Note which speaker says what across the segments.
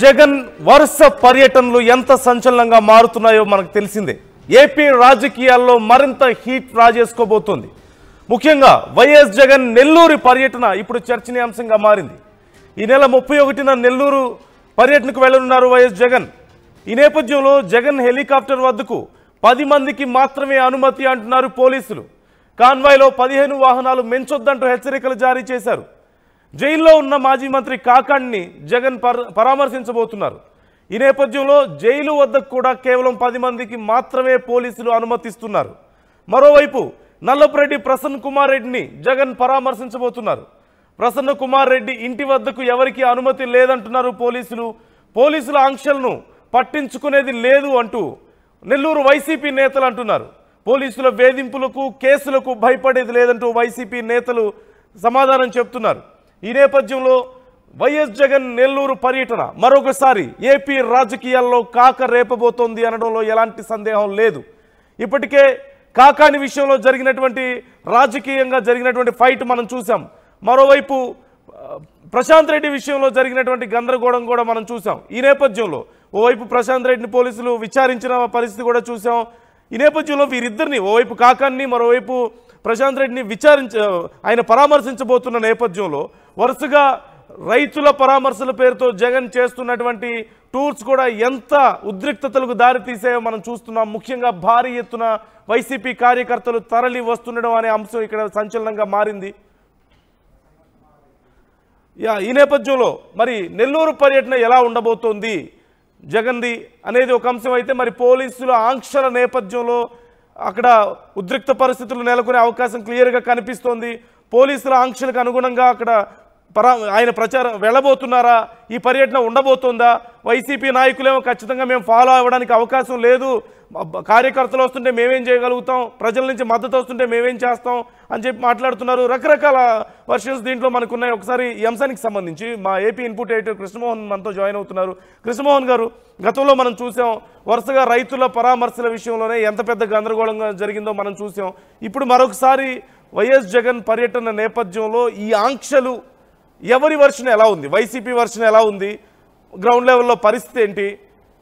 Speaker 1: జగన్ వరుస పర్యటనలు ఎంత సంచలనంగా మారుతున్నాయో మనకు తెలిసిందే. ఏపీ రాజకీయాల్లో మరింత హీట్ రాజేసుకోబోతోంది. ముఖ్యంగా వైఎస్ జగన్ నెల్లూరు పర్యటన ఇప్పుడు చర్చనీయాంశంగా మారింది. ఈ నెల 31న నెల్లూరు పర్యటనకు వెళ్లనున్నారు వైఎస్ జగన్. ఈ నేపథ్యంలో జగన్ హెలికాప్టర్ వద్దకు 10 మందికి మాత్రమే అనుమతి అంటున్నారు పోలీసులు. కాన్వాయ్లో 15 వాహనాలు మెంచొద్దంటూ హెచ్చరికలు జారీ చేశారు. జైల్లో ఉన్న మాజీ మంత్రి కాకాణ్ని జగన్ పరామర్శించబోతున్నారు. ఈ నేపథ్యంలో జైలు వద్దకు కూడా కేవలం 10 మందికి మాత్రమే పోలీసులు అనుమతిస్తున్నారు. మరోవైపు నల్లపురెడ్డి ప్రసన్న కుమార్ రెడ్డిని జగన్ పరామర్శించబోతున్నారు. ప్రసన్న కుమార్ రెడ్డి ఇంటి వద్దకు ఎవరికి అనుమతి లేదంటున్నారు పోలీసులు. పోలీసుల ఆంక్షలను పట్టించుకునేది లేదు అంటూ నెల్లూరు వైసీపీ నేతలు అంటున్నారు. పోలీసుల వేధింపులకు కేసులకు భయపడేది లేదంటూ వైసీపీ నేతలు సమాధానం చెప్తున్నారు. ఈ నేపథ్యంలో వైఎస్ జగన్ నెల్లూరు పర్యటన మరొకసారి ఏపీ రాజకీయాల్లో కాక రేపబోతోంది అనడంలో ఎలాంటి సందేహం లేదు. ఇప్పటికే కాకాని విషయంలో జరిగినటువంటి రాజకీయంగా జరిగినటువంటి ఫైట్ మనం చూసాం. మరోవైపు ప్రశాంత్ రెడ్డి విషయంలో జరిగినటువంటి గందరగోళం కూడా మనం చూసాం. ఈ నేపథ్యంలో ఓవైపు ప్రశాంత్ రెడ్డిని పోలీసులు విచారించిన పరిస్థితి కూడా చూసాం. ఈ నేపథ్యంలో వీరిద్దరిని, ఓవైపు కాకాన్ని మరోవైపు ప్రశాంత్ రెడ్డిని ఆయన పరామర్శించబోతున్న నేపథ్యంలో వరుసగా రైతుల పరామర్శల పేరుతో జగన్ చేస్తున్నటువంటి టూర్స్ కూడా ఎంత ఉద్రిక్తతలకు దారితీసాయో మనం చూస్తున్నాం. ముఖ్యంగా భారీ ఎత్తున వైసీపీ కార్యకర్తలు తరలి వస్తుండడం అనే అంశం ఇక్కడ సంచలనంగా మారింది. ఈ నేపథ్యంలో మరి నెల్లూరు పర్యటన ఎలా ఉండబోతోంది జగన్ది అనేది ఒక అంశం అయితే, మరి పోలీసుల ఆంక్షల నేపథ్యంలో అక్కడ ఉద్రిక్త పరిస్థితులు నెలకొనే అవకాశం క్లియర్గా కనిపిస్తోంది. పోలీసుల ఆంక్షలకు అనుగుణంగా అక్కడ ఆయన ప్రచారం వెళ్ళబోతున్నారా? ఈ పర్యటన ఉండబోతుందా? వైసీపీ నాయకులేమో ఖచ్చితంగా మేము ఫాలో అవ్వడానికి అవకాశం లేదు, కార్యకర్తలు వస్తుంటే మేమేం చేయగలుగుతాం, ప్రజల నుంచి మద్దతు వస్తుంటే మేమేం చేస్తాం అని చెప్పి మాట్లాడుతున్నారు. రకరకాల వర్షన్స్ దీంట్లో మనకున్నాయి. ఒకసారి ఈ అంశానికి సంబంధించి మా ఏపీ ఇన్పుట్ ఎడిటర్ కృష్ణమోహన్ మనతో జాయిన్ అవుతున్నారు. కృష్ణమోహన్ గారు, గతంలో మనం చూసాం వరుసగా రైతుల పరామర్శల విషయంలోనే ఎంత పెద్ద గందరగోళంగా జరిగిందో మనం చూసాం. ఇప్పుడు మరొకసారి వైఎస్ జగన్ పర్యటన నేపథ్యంలో ఈ ఆంక్షలు ఎవరి వర్షన్ ఎలా ఉంది, వైసీపీ వర్షన్ ఎలా ఉంది, గ్రౌండ్ లెవెల్లో పరిస్థితి ఏంటి,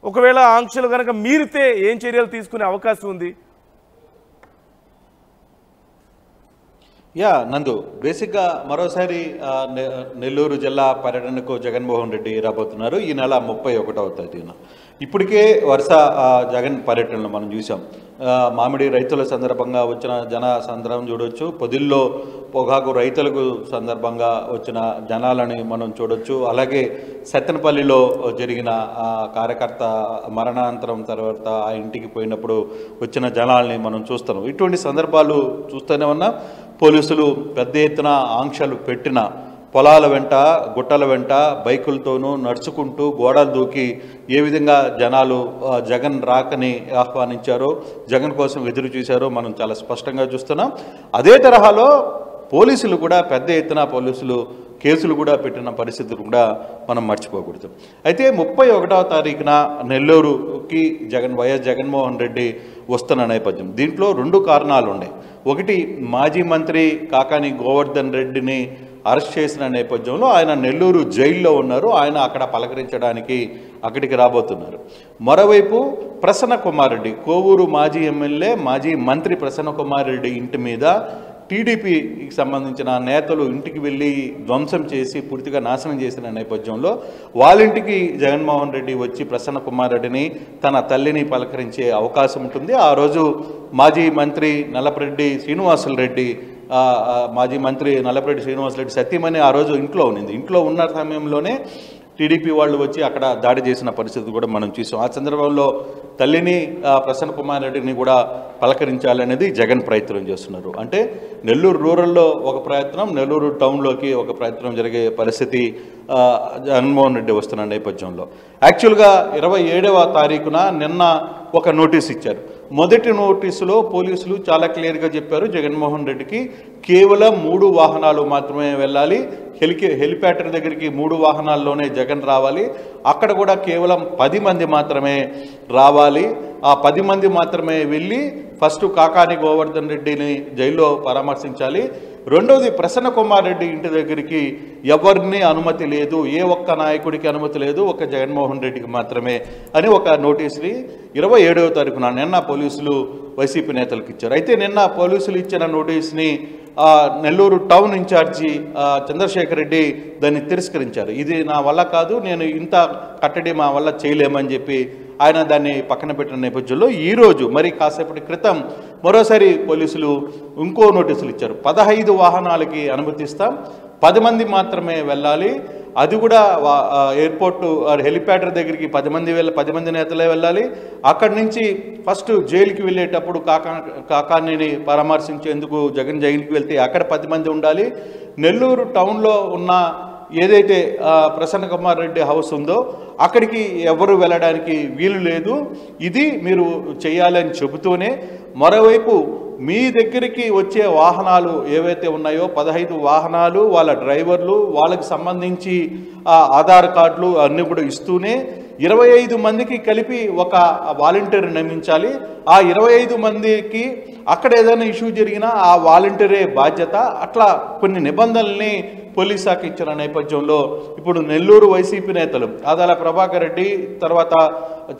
Speaker 1: ఒకవేళ ఆంక్షలు కనుక మీరితే ఏం చర్యలు తీసుకునే అవకాశం ఉంది?
Speaker 2: నందు, బేసిక్గా మరోసారి నెల్లూరు జిల్లా పర్యటనకు జగన్మోహన్ రెడ్డి రాబోతున్నారు ఈ నెల 31వ తేదీన. ఇప్పటికే వరుస జగన్ పర్యటనలు మనం చూసాం. మామిడి రైతుల సందర్భంగా వచ్చిన జన సందర్భం చూడవచ్చు, పొదిల్లో పొగాకు రైతులకు సందర్భంగా వచ్చిన జనాలని మనం చూడొచ్చు. అలాగే సత్తెనపల్లిలో జరిగిన కార్యకర్త మరణానంతరం తర్వాత ఆ ఇంటికి పోయినప్పుడు వచ్చిన జనాల్ని మనం చూస్తున్నాం. ఇటువంటి సందర్భాలు చూస్తూనే ఉన్నా. పోలీసులు పెద్ద ఎత్తున ఆంక్షలు పెట్టిన పొలాల వెంట గుట్టల వెంట బైకులతోనూ నడుచుకుంటూ గోడలు దూకి ఏ విధంగా జనాలు జగన్ రాకని ఆహ్వానించారో, జగన్ కోసం ఎదురు చూశారో మనం చాలా స్పష్టంగా చూస్తున్నాం. అదే తరహాలో పోలీసులు కూడా పెద్ద ఎత్తున కేసులు కూడా పెట్టిన పరిస్థితులు కూడా మనం మర్చిపోకూడదు. అయితే 31వ తారీఖున నెల్లూరుకి వైఎస్ జగన్మోహన్ రెడ్డి వస్తున్న నేపథ్యం, దీంట్లో 2 కారణాలు ఉన్నాయి. ఒకటి, మాజీ మంత్రి కాకాని గోవర్ధన్ రెడ్డిని అరెస్ట్ చేసిన నేపథ్యంలో ఆయన నెల్లూరు జైల్లో ఉన్నారు. ఆయన అక్కడ పలకరించడానికి అక్కడికి రాబోతున్నారు. మరోవైపు ప్రసన్న కుమార్ రెడ్డి, కోవూరు మాజీ ఎమ్మెల్యే మాజీ మంత్రి ప్రసన్న కుమార్ రెడ్డి ఇంటి మీద టీడీపీకి సంబంధించిన నేతలు ఇంటికి వెళ్ళి ధ్వంసం చేసి పూర్తిగా నాశనం చేసిన నేపథ్యంలో వాళ్ళింటికి జగన్మోహన్ రెడ్డి వచ్చి ప్రసన్న కుమార్ రెడ్డిని తన తల్లిని పలకరించే అవకాశం ఉంటుంది. ఆ రోజు మాజీ మంత్రి నల్లపురెడ్డి శ్రీనివాసులరెడ్డి సత్యమని ఆ రోజు ఇంట్లో ఉన్నింది. ఇంట్లో ఉన్న సమయంలోనే టీడీపీ వాళ్ళు వచ్చి అక్కడ దాడి చేసిన పరిస్థితి కూడా మనం చూసాం. ఆ సందర్భంలో తల్లిని ప్రసన్న కుమార్ రెడ్డిని కూడా పలకరించాలనేది జగన్ ప్రయత్నం చేస్తున్నారు. అంటే నెల్లూరు రూరల్లో ఒక ప్రయత్నం, నెల్లూరు టౌన్లోకి ఒక ప్రయత్నం జరిగే పరిస్థితి జగన్మోహన్ రెడ్డి వస్తున్న నేపథ్యంలో యాక్చువల్గా 27వ తారీఖున నిన్న ఒక నోటీస్ ఇచ్చారు. మొదటి నోటీసులో పోలీసులు చాలా క్లియర్గా చెప్పారు, జగన్మోహన్ రెడ్డికి కేవలం 3 వాహనాలు మాత్రమే వెళ్ళాలి, హెలిప్యాడ్ దగ్గరికి 3 వాహనాల్లోనే జగన్ రావాలి, అక్కడ కూడా కేవలం 10 మంది మాత్రమే రావాలి, ఆ 10 మంది మాత్రమే వెళ్ళి ఫస్ట్ కాకాని గోవర్ధన్ రెడ్డిని జైల్లో పరామర్శించాలి, రెండవది ప్రసన్న కుమార్ రెడ్డి ఇంటి దగ్గరికి ఎవరిని అనుమతి లేదు, ఏ ఒక్క నాయకుడికి అనుమతి లేదు, ఒక జగన్మోహన్ రెడ్డికి మాత్రమే అని ఒక నోటీస్ని 27వ తారీఖున నిన్న పోలీసులు వైసీపీ నేతలకు ఇచ్చారు. అయితే నిన్న పోలీసులు ఇచ్చిన నోటీస్ని నెల్లూరు టౌన్ ఇన్ఛార్జి చంద్రశేఖర్ రెడ్డి దాన్ని తిరస్కరించారు. ఇది నా వల్ల కాదు, నేను ఇంత కట్టడి మా వల్ల చేయలేమని చెప్పి ఆయన దాన్ని పక్కన పెట్టిన నేపథ్యంలో ఈరోజు మరి కాసేపటి క్రితం మరోసారి పోలీసులు ఇంకో నోటీసులు ఇచ్చారు. 15 వాహనాలకి అనుమతిస్తాం, 10 మంది మాత్రమే వెళ్ళాలి, అది కూడా ఎయిర్పోర్టు హెలిప్యాడ్ దగ్గరికి 10 మంది నేతలే వెళ్ళాలి. అక్కడి నుంచి ఫస్ట్ జైలుకి వెళ్ళేటప్పుడు కాకానిని పరామర్శించేందుకు జగన్ జైలుకి వెళ్తే అక్కడ 10 మంది ఉండాలి. నెల్లూరు టౌన్లో ఉన్న ఏదైతే ప్రసన్న కుమార్ రెడ్డి హౌస్ ఉందో అక్కడికి ఎవరు వెళ్ళడానికి వీలు లేదు, ఇది మీరు చేయాలని చెబుతూనే మరోవైపు మీ దగ్గరికి వచ్చే వాహనాలు ఏవైతే ఉన్నాయో 15 వాహనాలు, వాళ్ళ డ్రైవర్లు, వాళ్ళకి సంబంధించి ఆధార్ కార్డులు అన్నీ కూడా ఇస్తూనే 25 మందికి కలిపి ఒక వాలంటీర్ నియమించాలి. ఆ 25 మందికి అక్కడ ఏదైనా ఇష్యూ జరిగినా ఆ వాలంటీరే బాధ్యత. అట్లా కొన్ని నిబంధనల్ని పోలీస్ శాఖ ఇచ్చిన నేపథ్యంలో ఇప్పుడు నెల్లూరు వైసీపీ నేతలు ఆదాల ప్రభాకర్ రెడ్డి, తర్వాత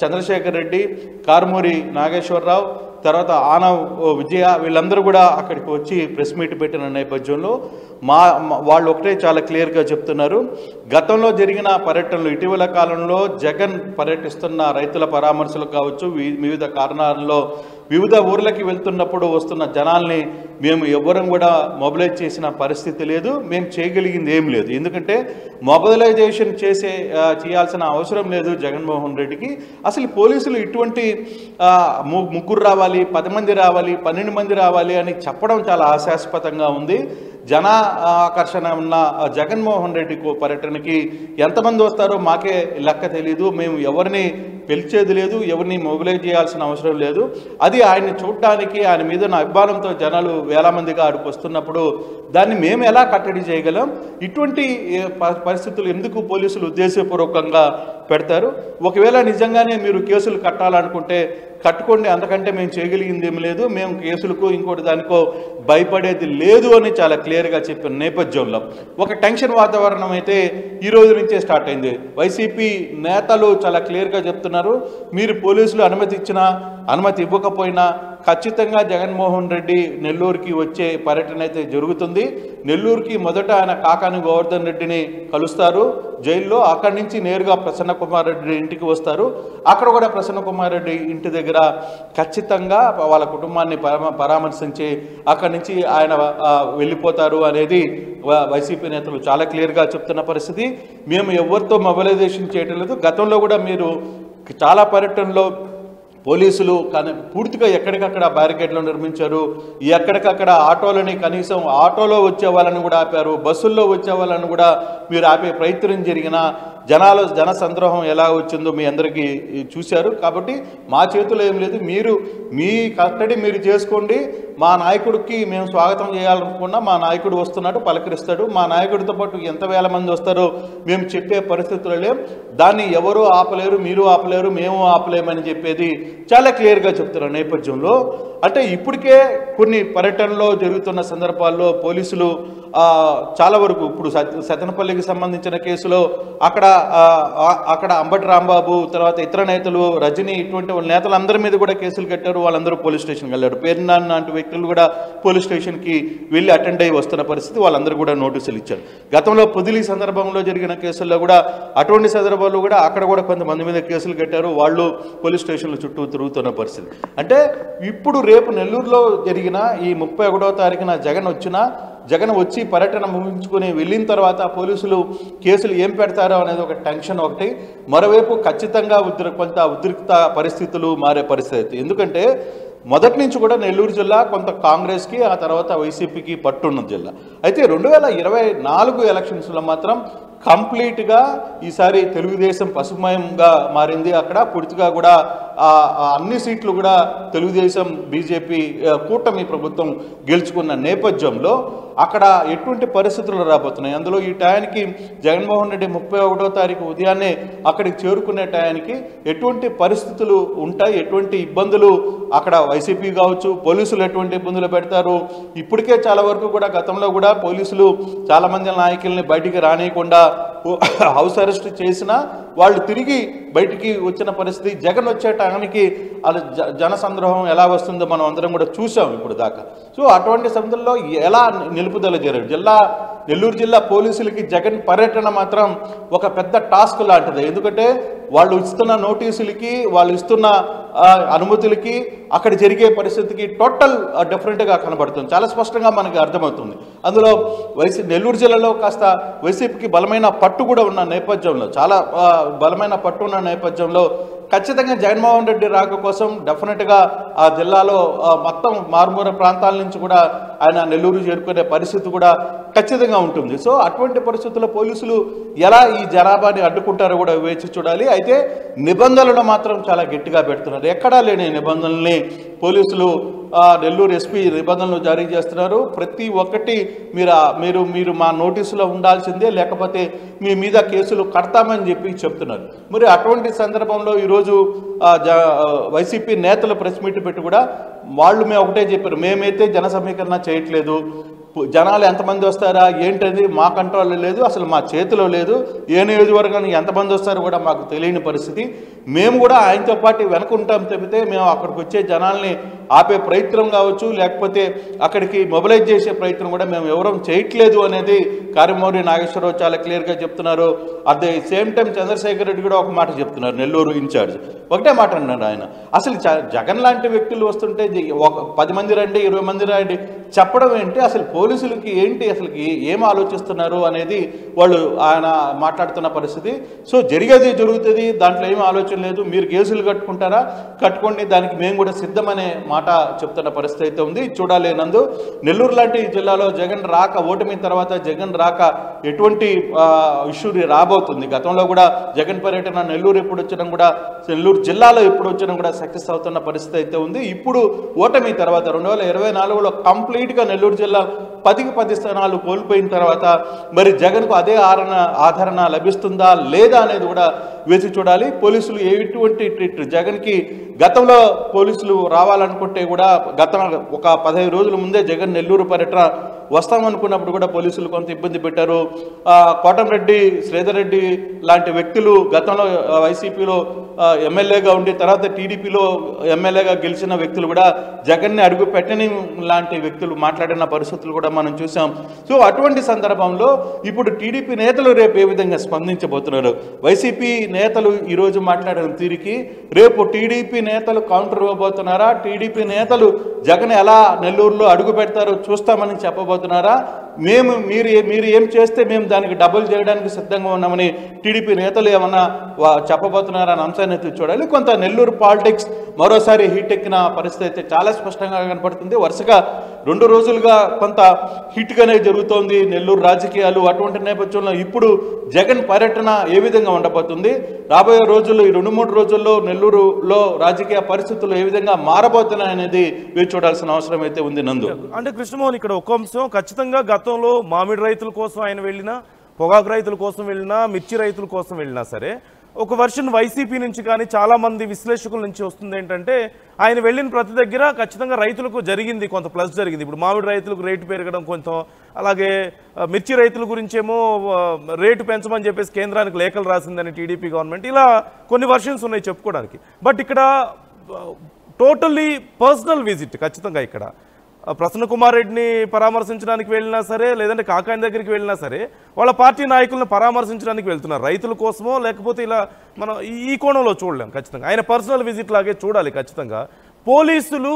Speaker 2: చంద్రశేఖర్ రెడ్డి, కారుమూరి నాగేశ్వరరావు, తర్వాత ఆనవ్ విజయ వీళ్ళందరూ కూడా అక్కడికి వచ్చి ప్రెస్ మీట్ పెట్టిన నేపథ్యంలో వాళ్ళు ఒకటే చాలా క్లియర్గా చెప్తున్నారు. గతంలో జరిగిన పర్యటనలు, ఇటీవల కాలంలో జగన్ పర్యటిస్తున్న రైతుల పరామర్శలు కావచ్చు, వివిధ కారణాలలో వివిధ ఊర్లకి వెళ్తున్నప్పుడు వస్తున్న జనాల్ని మేము ఎవ్వరం కూడా మొబిలైజ్ చేసిన పరిస్థితి లేదు, మేము చేయగలిగింది ఏం లేదు. ఎందుకంటే మొబిలైజేషన్ చేయాల్సిన అవసరం లేదు జగన్మోహన్ రెడ్డికి. అసలు పోలీసులు ఇటువంటి 3 రావాలి, 10 మంది రావాలి, 12 మంది రావాలి అని చెప్పడం చాలా హాస్యాస్పదంగా ఉంది. జన ఆకర్షణ ఉన్న జగన్మోహన్ రెడ్డి పర్యటనకి ఎంతమంది వస్తారో మాకే లెక్క తెలీదు, మేము ఎవరిని పిలిచేది లేదు, ఎవరిని మొబిలైజ్ చేయాల్సిన అవసరం లేదు. అది ఆయన్ని చూడటానికి ఆయన మీద నా అభిమానంతో జనాలు వేల మందిగా ఆడికి వస్తున్నప్పుడు దాన్ని మేము ఎలా కట్టడి చేయగలం? ఇటువంటి పరిస్థితులు ఎందుకు పోలీసులు ఉద్దేశపూర్వకంగా పెడతారు? ఒకవేళ నిజంగానే మీరు కేసులు కట్టాలనుకుంటే కట్టుకోండి, అంతకంటే మేము చేయగలిగింది ఏమి లేదు, మేము కేసులకు ఇంకోటి దానికో భయపడేది లేదు అని చాలా క్లియర్గా చెప్పిన నేపథ్యంలో ఒక టెన్షన్ వాతావరణం అయితే ఈ రోజు నుంచే స్టార్ట్ అయింది. వైసీపీ నేతలు చాలా క్లియర్గా చెప్తున్నారు, మీరు పోలీసులు అనుమతి ఇచ్చినా అనుమతి ఇవ్వకపోయినా ఖచ్చితంగా జగన్మోహన్ రెడ్డి నెల్లూరుకి వచ్చే పర్యటన అయితే జరుగుతుంది. నెల్లూరుకి మొదట ఆయన కాకాని గోవర్ధన్ రెడ్డిని కలుస్తారు జైల్లో, అక్కడి నుంచి నేరుగా ప్రసన్న కుమార్ రెడ్డి ఇంటికి వస్తారు. అక్కడ కూడా ప్రసన్న కుమార్ రెడ్డి ఇంటి దగ్గర ఖచ్చితంగా వాళ్ళ కుటుంబాన్ని పరామర్శించి అక్కడి నుంచి ఆయన వెళ్ళిపోతారు అనేది వైసీపీ నేతలు చాలా క్లియర్గా చెప్తున్న పరిస్థితి. మేము ఎవరితో మొబిలైజేషన్ చేయటం లేదు. గతంలో కూడా మీరు చాలా పర్యటనలో పోలీసులు పూర్తిగా ఎక్కడికక్కడ బ్యారికేడ్లు నిర్మించారు, ఎక్కడికక్కడ ఆటోలని కనీసం ఆటోలో వచ్చే వాళ్ళని కూడా ఆపారు, బస్సుల్లో వచ్చే వాళ్ళని కూడా మీరు ఆపే ప్రయత్నం జరిగిన జన సంద్రోహం ఎలా వచ్చిందో మీ అందరికీ చూశారు. కాబట్టి మా చేతిలో ఏం లేదు, మీరు మీ కట్టడి మీరు చేసుకోండి. మా నాయకుడికి మేము స్వాగతం చేయాలనుకున్నా మా నాయకుడు వస్తున్నాడు, పలకరిస్తాడు, మా నాయకుడితో పాటు ఎంత వేల మంది వస్తారో మేము చెప్పే పరిస్థితులు లేం, దాన్ని ఎవరూ ఆపలేరు, మీరు ఆపలేరు, మేము ఆపలేమని చెప్పేది చాలా క్లియర్గా చెప్తున్న నేపథ్యంలో అంటే ఇప్పటికే కొన్ని పర్యటనలో జరుగుతున్న సందర్భాల్లో పోలీసులు చాలా వరకు ఇప్పుడు సతనపల్లికి సంబంధించిన కేసులో అక్కడ అంబటి రాంబాబు, తర్వాత ఇతర నేతలు, రజనీ, ఇటువంటి నేతలందరి మీద కూడా కేసులు కట్టారు. వాళ్ళందరూ పోలీస్ స్టేషన్కి వెళ్ళారు. పేర్నాన్ లాంటి వ్యక్తులు కూడా పోలీస్ స్టేషన్కి వెళ్ళి అటెండ్ అయ్యి వస్తున్న పరిస్థితి, వాళ్ళందరూ కూడా నోటీసులు ఇచ్చారు. గతంలో పొదిలి సందర్భంలో జరిగిన కేసుల్లో కూడా అటువంటి సందర్భాల్లో కూడా అక్కడ కూడా కొంతమంది మీద కేసులు కట్టారు, వాళ్ళు పోలీస్ స్టేషన్ల చుట్టూ తిరుగుతున్న పరిస్థితి. అంటే ఇప్పుడు రేపు నెల్లూరులో జరిగిన ఈ 31వ తారీఖున జగన్ వచ్చి పర్యటన ముగించుకుని వెళ్ళిన తర్వాత పోలీసులు కేసులు ఏం పెడతారో అనేది ఒక టెన్షన్ ఒకటి. మరోవైపు ఖచ్చితంగా కొంత ఉద్రిక్త పరిస్థితులు మారే పరిస్థితి. ఎందుకంటే మొదటి నుంచి కూడా నెల్లూరు జిల్లా కొంత కాంగ్రెస్కి, ఆ తర్వాత వైసీపీకి పట్టున్న జిల్లా. అయితే 2024 ఎలక్షన్స్లో మాత్రం కంప్లీట్గా ఈసారి తెలుగుదేశం పసుమయంగా మారింది. అక్కడ పూర్తిగా కూడా అన్ని సీట్లు కూడా తెలుగుదేశం బీజేపీ కూటమి ప్రభుత్వం గెలుచుకున్న నేపథ్యంలో అక్కడ ఎటువంటి పరిస్థితులు రాబోతున్నాయి, అందులో ఈ టయానికి జగన్మోహన్ రెడ్డి 31వ తారీఖు ఉదయాన్నే అక్కడికి చేరుకునే టయానికి ఎటువంటి పరిస్థితులు ఉంటాయి, ఎటువంటి ఇబ్బందులు అక్కడ వైసీపీ కావచ్చు, పోలీసులు ఎటువంటి ఇబ్బందులు పెడతారు. ఇప్పటికే చాలా వరకు కూడా గతంలో కూడా పోలీసులు చాలామంది నాయకుల్ని బయటికి రానియకుండా హౌస్ అరెస్ట్ చేసినా వాళ్ళు తిరిగి బయటికి వచ్చిన పరిస్థితి, జగన్ వచ్చే టైంకి అది జనసంద్రోహం ఎలా వస్తుందో మనం అందరం కూడా చూసాం ఇప్పుడు దాకా. సో అటువంటి సమయంలో ఎలా నిలుపుదల జరిగింది నెల్లూరు జిల్లా పోలీసులకి జగన్ పర్యటన మాత్రం ఒక పెద్ద టాస్క్ లాంటిది. ఎందుకంటే వాళ్ళు ఇస్తున్న నోటీసులకి, వాళ్ళు ఇస్తున్న అనుమతులకి, అక్కడ జరిగే పరిస్థితికి టోటల్ డిఫరెంట్గా కనబడుతుంది, చాలా స్పష్టంగా మనకి అర్థమవుతుంది. అందులో నెల్లూరు జిల్లాలో కాస్త వైసీపీకి బలమైన పట్టు కూడా ఉన్న నేపథ్యంలో, చాలా బలమైన పట్టు ఉన్న నేపథ్యంలో ఖచ్చితంగా జగన్మోహన్ రెడ్డి రాక కోసం డెఫినెట్గా ఆ జిల్లాలో మొత్తం మారుమూల ప్రాంతాల నుంచి కూడా ఆయన నెల్లూరు చేరుకునే పరిస్థితి కూడా ఖచ్చితంగా ఉంటుంది. సో అటువంటి పరిస్థితుల్లో పోలీసులు ఎలా ఈ జనాభాని అడ్డుకుంటారో కూడా వేచి చూడాలి. అయితే నిబంధనలు మాత్రం చాలా గట్టిగా పెడుతున్నారు. ఎక్కడా లేని నిబంధనల్ని పోలీసులు నెల్లూరు ఎస్పీ నిబంధనలు జారీ చేస్తున్నారు. ప్రతి ఒక్కటి మీరు మా నోటీసులో ఉండాల్సిందే, లేకపోతే మీ మీద కేసులు కడతామని చెప్పి చెప్తున్నారు. మరి అటువంటి సందర్భంలో ఈరోజు వైసీపీ నేతలు ప్రెస్ మీట్ పెట్టి కూడా వాళ్ళు మేము ఒకటే చెప్పారు, మేమైతే జన సమీకరణ చేయట్లేదు, జనాలు ఎంతమంది వస్తారా ఏంటది మా కంట్రోల్లో లేదు, అసలు మా చేతిలో లేదు, ఏ నియోజకవర్గానికి ఎంతమంది వస్తారో కూడా మాకు తెలియని పరిస్థితి. మేము కూడా ఆయనతో పాటు వెనుకుంటాం తప్పితే మేము అక్కడికి వచ్చే జనాల్ని ఆపే ప్రయత్నం కావచ్చు, లేకపోతే అక్కడికి మొబిలైజ్ చేసే ప్రయత్నం కూడా మేము ఎవరూ చేయట్లేదు అనేది కారిమౌరి నాగేశ్వరరావు చాలా క్లియర్గా చెప్తున్నారు. At the same time Chandrashekar Reddy కూడా ఒక మాట చెప్తున్నారు, నెల్లూరు ఇన్ఛార్జ్ ఒకటే మాట అన్నాడు ఆయన, అసలు జగన్ లాంటి వ్యక్తులు వస్తుంటే 10 మంది రండి 20 మంది రండి చెప్పడం ఏంటి, అసలు పోలీసులకి ఏంటి, అసలు ఏం ఆలోచిస్తున్నారు అనేది వాళ్ళు ఆయన మాట్లాడుతున్న పరిస్థితి. సో జరిగేది జరుగుతుంది, దాంట్లో ఏం ఆలోచన లేదు, మీరు కేసులు కట్టుకుంటారా కట్టుకోండి, దానికి మేము కూడా సిద్ధమనే మాట చెప్తున్న పరిస్థితి అయితే ఉంది. చూడాలి నందు, నెల్లూరు లాంటి జిల్లాలో జగన్ రాక, ఓటమి తర్వాత జగన్ రాక ఎటువంటి ఇష్యూ రాబోతుంది. గతంలో కూడా జగన్ పర్యటన నెల్లూరు ఎప్పుడు వచ్చినా కూడా, నెల్లూరు జిల్లాలో ఎప్పుడు వచ్చినా కూడా సక్సెస్ అవుతున్న పరిస్థితి అయితే ఉంది. ఇప్పుడు ఓటమి తర్వాత 2024లో కంప్లీట్గా నెల్లూరు జిల్లా 10కి 10 స్థానాలు కోల్పోయిన తర్వాత మరి జగన్కు అదే ఆదరణ లభిస్తుందా లేదా అనేది కూడా వేచి చూడాలి. పోలీసులు ఎటువంటి ట్రీట్ జగన్కి గతంలో పోలీసులు రావాలనుకుంటే కూడా ఒక 15 రోజుల ముందే జగన్ నెల్లూరు పర్యటన వస్తామనుకున్నప్పుడు కూడా పోలీసులు కొంత ఇబ్బంది పెట్టారు. కోటంరెడ్డి శ్రీధర్ రెడ్డి లాంటి వ్యక్తులు గతంలో వైసీపీలో ఎమ్మెల్యేగా ఉండి తర్వాత టీడీపీలో ఎమ్మెల్యేగా గెలిచిన వ్యక్తులు కూడా జగన్ని అడుగు పెట్టని లాంటి వ్యక్తులు మాట్లాడిన పరిస్థితులు కూడా మనం చూసాం. సో అటువంటి సందర్భంలో ఇప్పుడు టీడీపీ నేతలు రేపు ఏ విధంగా స్పందించబోతున్నారు, వైసీపీ నేతలు ఈరోజు మాట్లాడిన తీరికి రేపు టీడీపీ నేతలు కౌంటర్ ఇవ్వబోతున్నారా, టీడీపీ నేతలు జగన్ ఎలా నెల్లూరులో అడుగు పెడతారో చూస్తామని చెప్పబోతున్నారా, మీరు ఏం చేస్తే మేము దానికి డబుల్ చేయడానికి సిద్ధంగా ఉన్నామని టీడీపీ నేతలు ఏమన్నా చెప్పబోతున్నారని అంశాన్ని చూడాలి. కొంత నెల్లూరు పాలిటిక్స్ మరోసారి హీట్ ఎక్కిన పరిస్థితి అయితే చాలా స్పష్టంగా కనపడుతుంది. వరుసగా 2 రోజులుగా కొంత హిట్గానే జరుగుతోంది నెల్లూరు రాజకీయాలు. అటువంటి నేపథ్యంలో ఇప్పుడు జగన్ పర్యటన ఏ విధంగా ఉండబోతుంది, రాబోయే రోజుల్లో ఈ 2-3 రోజుల్లో నెల్లూరులో రాజకీయ పరిస్థితులు ఏ విధంగా మారబోతున్నాయి అనేది వేచి చూడాల్సిన అవసరం అయితే ఉంది నందు.
Speaker 1: అంటే కృష్ణమోహన్, ఇక్కడ ఒక అంశం ఖచ్చితంగా గతంలో మామిడి రైతుల కోసం ఆయన వెళ్ళినా, పొగాకు రైతుల కోసం వెళ్ళినా, మిర్చి రైతుల కోసం వెళ్ళినా సరే ఒక వర్షన్ వైసీపీ నుంచి కానీ చాలా మంది విశ్లేషకుల నుంచి వస్తుంది ఏంటంటే ఆయన వెళ్ళిన ప్రతి దగ్గర ఖచ్చితంగా రైతులకు జరిగింది, కొంత ప్లస్ జరిగింది. ఇప్పుడు మామిడి రైతులకు రేటు పెరగడం కొంచెం, అలాగే మిర్చి రైతుల గురించేమో రేటు పెంచమని చెప్పేసి కేంద్రానికి లేఖలు రాసిందని టీడీపీ గవర్నమెంట్, ఇలా కొన్ని వర్షన్స్ ఉన్నాయి చెప్పుకోవడానికి. బట్ ఇక్కడ టోటల్లీ పర్సనల్ విజిట్ ఖచ్చితంగా ఇక్కడ ప్రసన్న కుమార్ రెడ్డిని పరామర్శించడానికి వెళ్ళినా సరే, లేదంటే కాకాని దగ్గరికి వెళ్ళినా సరే వాళ్ళ పార్టీ నాయకులను పరామర్శించడానికి వెళ్తున్నారు. రైతుల కోసమో లేకపోతే ఇలా మనం ఈ కోణంలో చూడలేం. ఖచ్చితంగా ఆయన పర్సనల్ విజిట్ లాగే చూడాలి. ఖచ్చితంగా పోలీసులు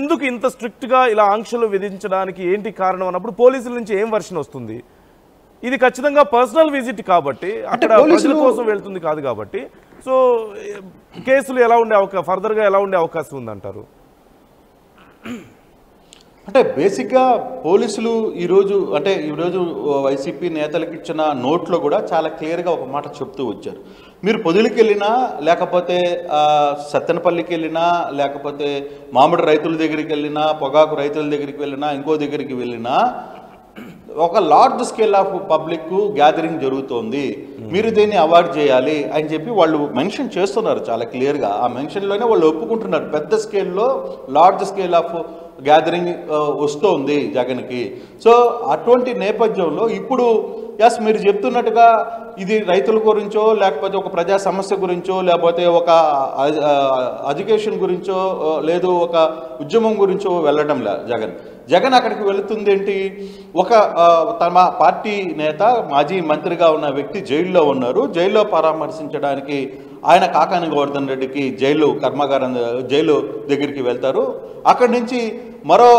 Speaker 1: ఎందుకు ఇంత స్ట్రిక్ట్గా ఇలా ఆంక్షలు విధించడానికి ఏంటి కారణం అన్నప్పుడు పోలీసుల నుంచి ఏం వర్షన్ వస్తుంది? ఇది ఖచ్చితంగా పర్సనల్ విజిట్ కాబట్టి, అక్కడ ప్రజల కోసం వెళ్తుంది కాదు కాబట్టి, సో కేసులు ఎలా ఉండే ఫర్దర్గా ఎలా ఉండే అవకాశం ఉందంటారు?
Speaker 2: అంటే బేసిక్గా పోలీసులు ఈరోజు వైసీపీ నేతలకు ఇచ్చిన నోట్లో కూడా చాలా క్లియర్గా ఒక మాట చెప్తూ వచ్చారు. మీరు పొదులకి వెళ్ళినా, లేకపోతే సత్తెనపల్లికి వెళ్ళినా, లేకపోతే మామిడి రైతుల దగ్గరికి వెళ్ళినా, పొగాకు రైతుల దగ్గరికి వెళ్ళినా, ఇంకో దగ్గరికి వెళ్ళినా ఒక large scale of public gathering జరుగుతోంది, మీరు దీన్ని అవాయిడ్ చేయాలి అని చెప్పి వాళ్ళు మెన్షన్ చేస్తున్నారు చాలా క్లియర్గా. ఆ మెన్షన్లోనే వాళ్ళు ఒప్పుకుంటున్నారు పెద్ద స్కేల్లో లార్జ్ స్కేల్ ఆఫ్ గ్యాదరింగ్ వస్తోంది జగన్కి. సో అటువంటి నేపథ్యంలో ఇప్పుడు ఎస్ మీరు చెప్తున్నట్టుగా ఇది రైతుల గురించో, లేకపోతే ఒక ప్రజా సమస్య గురించో, లేకపోతే ఒక ఎడ్యుకేషన్ గురించో, లేదు ఒక ఉద్యమం గురించో వెళ్ళడం జగన్ అక్కడికి వెళుతుంది ఏంటి, ఒక తమ పార్టీ నేత మాజీ మంత్రిగా ఉన్న వ్యక్తి జైల్లో ఉన్నారు, జైల్లో పరామర్శించడానికి ఆయన కాకాని గోవర్ధన్ రెడ్డికి కర్మాగారం జైలు దగ్గరికి వెళ్తారు. అక్కడి నుంచి మరో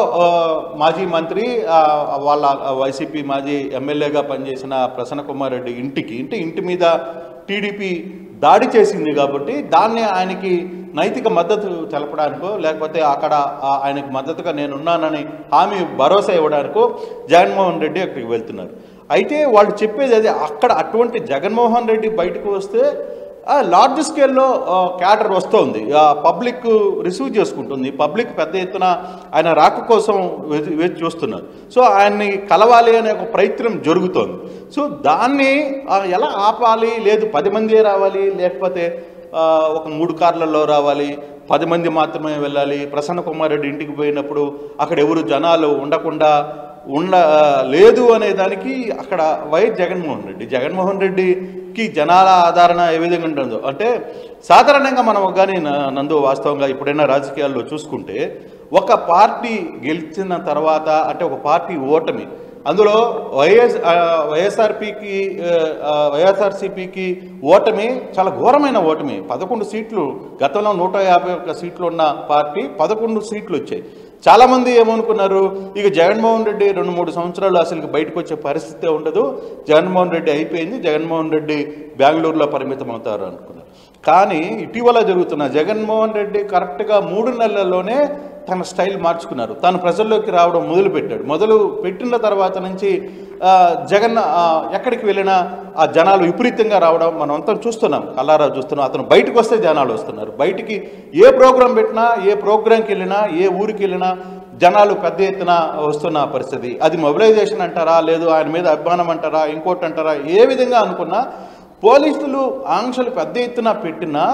Speaker 2: మాజీ మంత్రి వాళ్ళ వైసీపీ మాజీ ఎమ్మెల్యేగా పనిచేసిన ప్రసన్న కుమార్ రెడ్డి ఇంటి మీద టీడీపీ దాడి చేసింది కాబట్టి దాన్ని ఆయనకి నైతిక మద్దతు తెలపడానికో, లేకపోతే అక్కడ ఆయనకు మద్దతుగా నేనున్నానని హామీ భరోసా ఇవ్వడానికో జగన్మోహన్ రెడ్డి అక్కడికి వెళ్తున్నారు. అయితే వాళ్ళు చెప్పేది అది, అక్కడ అటువంటి జగన్మోహన్ రెడ్డి బయటకు వస్తే లార్జ్ స్కేల్లో క్యాడర్ వస్తుంది, పబ్లిక్ రిసీవ్ చేసుకుంటుంది, పబ్లిక్ పెద్ద ఎత్తున ఆయన రాక కోసం వేచి చూస్తున్నారు. సో ఆయన్ని కలవాలి అనే ఒక ప్రయత్నం జరుగుతోంది. సో దాన్ని ఎలా ఆపాలి, లేదు 10 మందే రావాలి, లేకపోతే ఒక 3 కార్లలో రావాలి, 10 మంది మాత్రమే వెళ్ళాలి, ప్రసన్న కుమార్ రెడ్డి ఇంటికి పోయినప్పుడు అక్కడ ఎవరు జనాలు ఉండకుండా లేదు అనే దానికి అక్కడ జగన్మోహన్ రెడ్డికి జనాల ఆదరణ ఏ విధంగా ఉంటుందో అంటే సాధారణంగా మనం కానీ నందు వాస్తవంగా ఎప్పుడైనా రాజకీయాల్లో చూసుకుంటే ఒక పార్టీ గెలిచిన తర్వాత అంటే ఒక పార్టీ ఓటమి, అందులో వైఎస్ఆర్సీపీకి ఓటమి చాలా ఘోరమైన ఓటమి. 11 సీట్లు, గతంలో 151 సీట్లు ఉన్న పార్టీ 11 సీట్లు వచ్చాయి. చాలామంది ఏమనుకున్నారు, ఇక జగన్మోహన్ రెడ్డి 2-3 సంవత్సరాలు అసలు బయటకు వచ్చే పరిస్థితే ఉండదు, జగన్మోహన్ రెడ్డి అయిపోయింది, జగన్మోహన్ రెడ్డి బెంగళూరులో పరిమితం అవుతారు అనుకున్నారు. కానీ ఇటీవల జరుగుతున్న జగన్మోహన్ రెడ్డి కరెక్ట్గా 3 నెలల్లోనే తన స్టైల్ మార్చుకున్నారు, తను ప్రజల్లోకి రావడం మొదలు పెట్టిన తర్వాత నుంచి జగన్ ఎక్కడికి వెళ్ళినా ఆ జనాలు విపరీతంగా రావడం మనం అంతా చూస్తున్నాం, కల్లారా చూస్తున్నాం. అతను బయటకు వస్తే జనాలు వస్తున్నారు, బయటికి ఏ ప్రోగ్రాం పెట్టినా, ఏ ప్రోగ్రాంకి వెళ్ళినా, ఏ ఊరికి వెళ్ళినా జనాలు పెద్ద ఎత్తున వస్తున్న పరిస్థితి. అది మొబిలైజేషన్ అంటారా, లేదు ఆయన మీద అభిమానం అంటారా, ఇంకోటి అంటారా, ఏ విధంగా అనుకున్నా పోలీసులు ఆంక్షలు పెద్ద ఎత్తున పెట్టినా